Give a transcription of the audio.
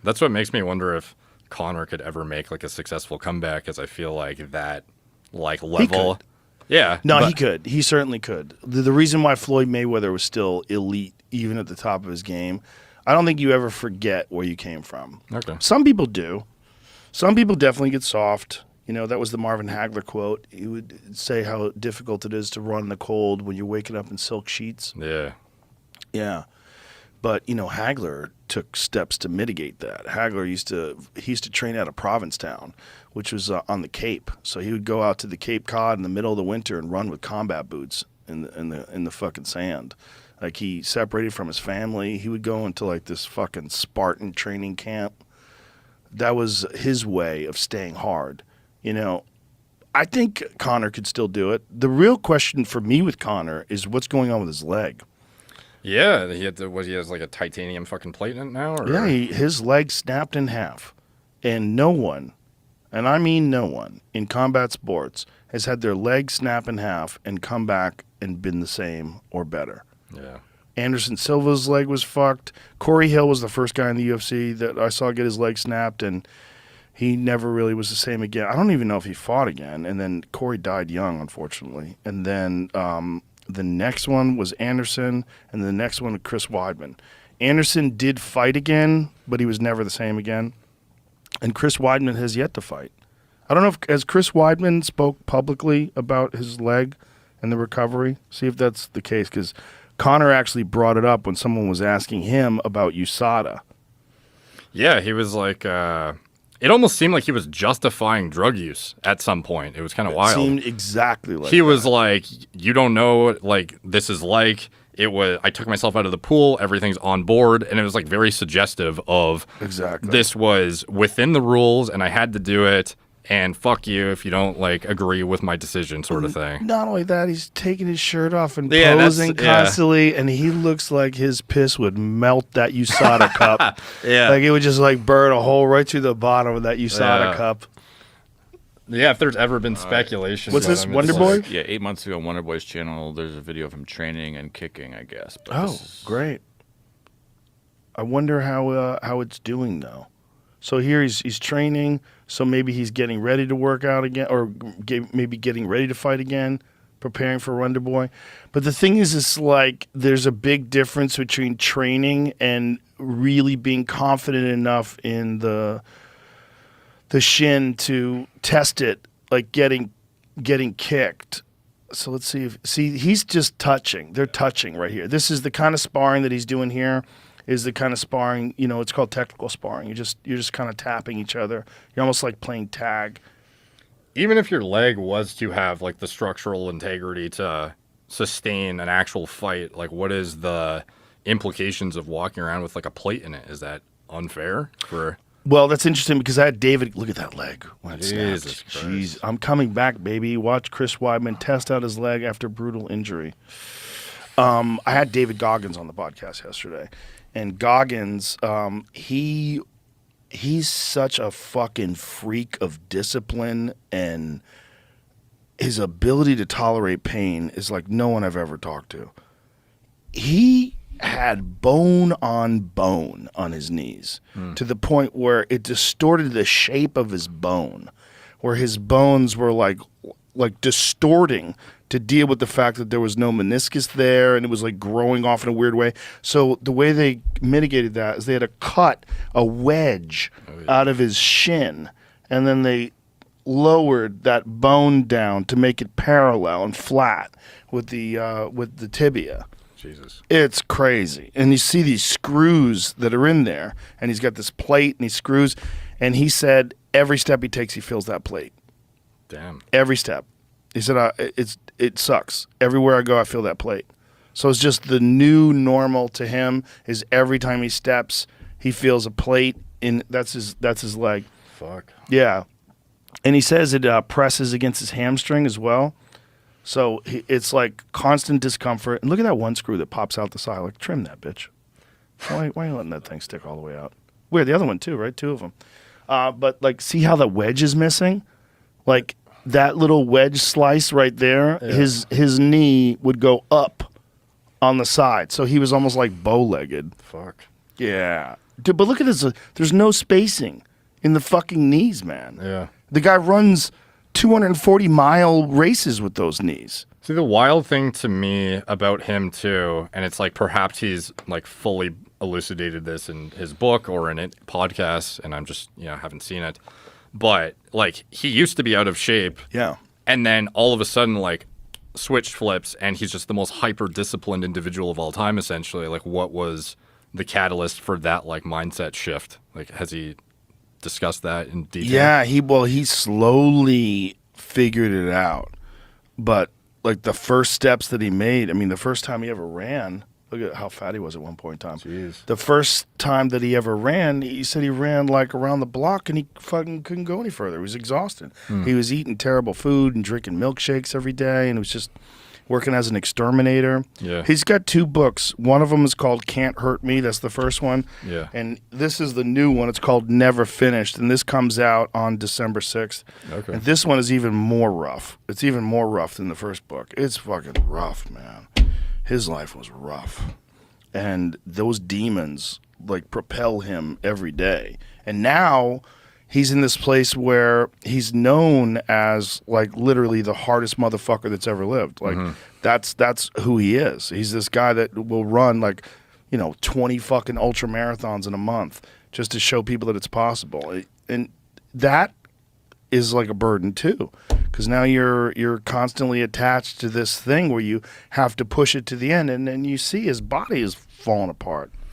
That's what makes me wonder if Conor could ever make like a successful comeback, as I feel like that like level. Yeah. No, he could. He certainly could. The reason why Floyd Mayweather was still elite, even at the top of his game, I don't think you ever forget where you came from. Okay. Some people do. Some people definitely get soft. You know, that was the Marvin Hagler quote. He would say how difficult it is to run in the cold when you're waking up in silk sheets. Yeah. Yeah. But, you know, Hagler took steps to mitigate that. Hagler used to train out of Provincetown, which was on the Cape. So he would go out to the Cape Cod in the middle of the winter and run with combat boots in the fucking sand. Like, he separated from his family. He would go into like this fucking Spartan training camp. That was his way of staying hard. You know, I think Conor could still do it. The real question for me with Conor is what's going on with his leg. Yeah, he has like a titanium fucking plate in it now? Or? Yeah, his leg snapped in half. And no one, and I mean no one, in combat sports has had their leg snap in half and come back and been the same or better. Yeah. Anderson Silva's leg was fucked. Corey Hill was the first guy in the UFC that I saw get his leg snapped, and he never really was the same again. I don't even know if he fought again. And then Corey died young, unfortunately. And then the next one was Anderson, and the next one was Chris Weidman. Anderson did fight again, but he was never the same again. And Chris Weidman has yet to fight. I don't know if has Chris Weidman spoke publicly about his leg and the recovery. See if that's the case, because Conor actually brought it up when someone was asking him about USADA. Yeah, he was like, it almost seemed like he was justifying drug use at some point. It was kind of wild. It seemed exactly like he that. was like, you don't know, like, this is like, it was, I took myself out of the pool, everything's on board, and it was like very suggestive of exactly. This was within the rules, and I had to do it, and fuck you if you don't, like, agree with my decision sort of thing. Not only that, he's taking his shirt off and posing constantly, and he looks like his piss would melt that USADA cup. Yeah. Like, it would just, like, burn a hole right through the bottom of that USADA cup. Yeah, if there's ever been speculation. What's this, Wonder Boy? Yeah, 8 months ago on Wonder Boy's channel, there's a video of him training and kicking, I guess. But Oh, great. I wonder how it's doing, though. So here he's training, so maybe he's getting ready to work out again, or maybe getting ready to fight again, preparing for Wonder Boy. But the thing is, it's like there's a big difference between training and really being confident enough in the shin to test it, like getting kicked. So let's see he's just touching. They're touching right here. This is the kind of sparring that he's doing here. Is the kind of sparring, you know, it's called technical sparring. You're just kind of tapping each other. You're almost like playing tag. Even if your leg was to have like the structural integrity to sustain an actual fight, like what is the implications of walking around with like a plate in it? Is that unfair for? Well, that's interesting because I had David look at that leg when it Jesus snapped. Christ. Jeez, I'm coming back, baby. Watch Chris Weidman test out his leg after brutal injury. I had David Goggins on the podcast yesterday. And Goggins, he's such a fucking freak of discipline, and his ability to tolerate pain is like no one I've ever talked to. He had bone on his knees to the point where it distorted the shape of his bone, where his bones were like distorting to deal with the fact that there was no meniscus there, and it was like growing off in a weird way. So the way they mitigated that is they had to cut a wedge out of his shin, and then they lowered that bone down to make it parallel and flat with the tibia. Jesus. It's crazy. And you see these screws that are in there, and he's got this plate and these screws, and he said every step he takes he feels that plate. Damn. Every step. He said, it sucks. Everywhere I go, I feel that plate. So it's just the new normal to him is every time he steps, he feels a plate in. That's his leg. Fuck. Yeah. And he says it presses against his hamstring as well. So it's like constant discomfort. And look at that one screw that pops out the side. Like, trim that, bitch. Why are you letting that thing stick all the way out? Weird. The other one too, right? Two of them. But like, see how the wedge is missing? Like, that little wedge slice right there, his knee would go up on the side. So he was almost like bow-legged. Fuck. Yeah. Dude, but look at this. There's no spacing in the fucking knees, man. Yeah. The guy runs 240-mile races with those knees. See, the wild thing to me about him too, and it's like perhaps he's like fully elucidated this in his book or in it podcasts, and I'm just haven't seen it. But like he used to be out of shape, Yeah. and then all of a sudden like switch flips, and he's just the most hyper disciplined individual of all time. Essentially, like what was the catalyst for that like mindset shift? Like has he discussed that in detail? Yeah, he slowly figured it out, but like the first steps that he made, I mean, the first time he ever ran, look at how fat he was at one point in time. Jeez. The first time that he ever ran, he said he ran like around the block and he fucking couldn't go any further. He was exhausted. He was eating terrible food and drinking milkshakes every day, and it was just working as an exterminator. Yeah. He's got 2 books. One of them is called Can't Hurt Me. That's the first one. Yeah. And this is the new one. It's called Never Finished, and this comes out on December 6th. Okay. And this one is even more rough. It's even more rough than the first book. It's fucking rough, man. His life was rough. And those demons, like, propel him every day. And now he's in this place where he's known as like literally the hardest motherfucker that's ever lived. Like that's who he is. He's this guy that will run like 20 fucking ultra marathons in a month just to show people that it's possible. And that is like a burden too, because now you're constantly attached to this thing where you have to push it to the end, and then you see his body is falling apart.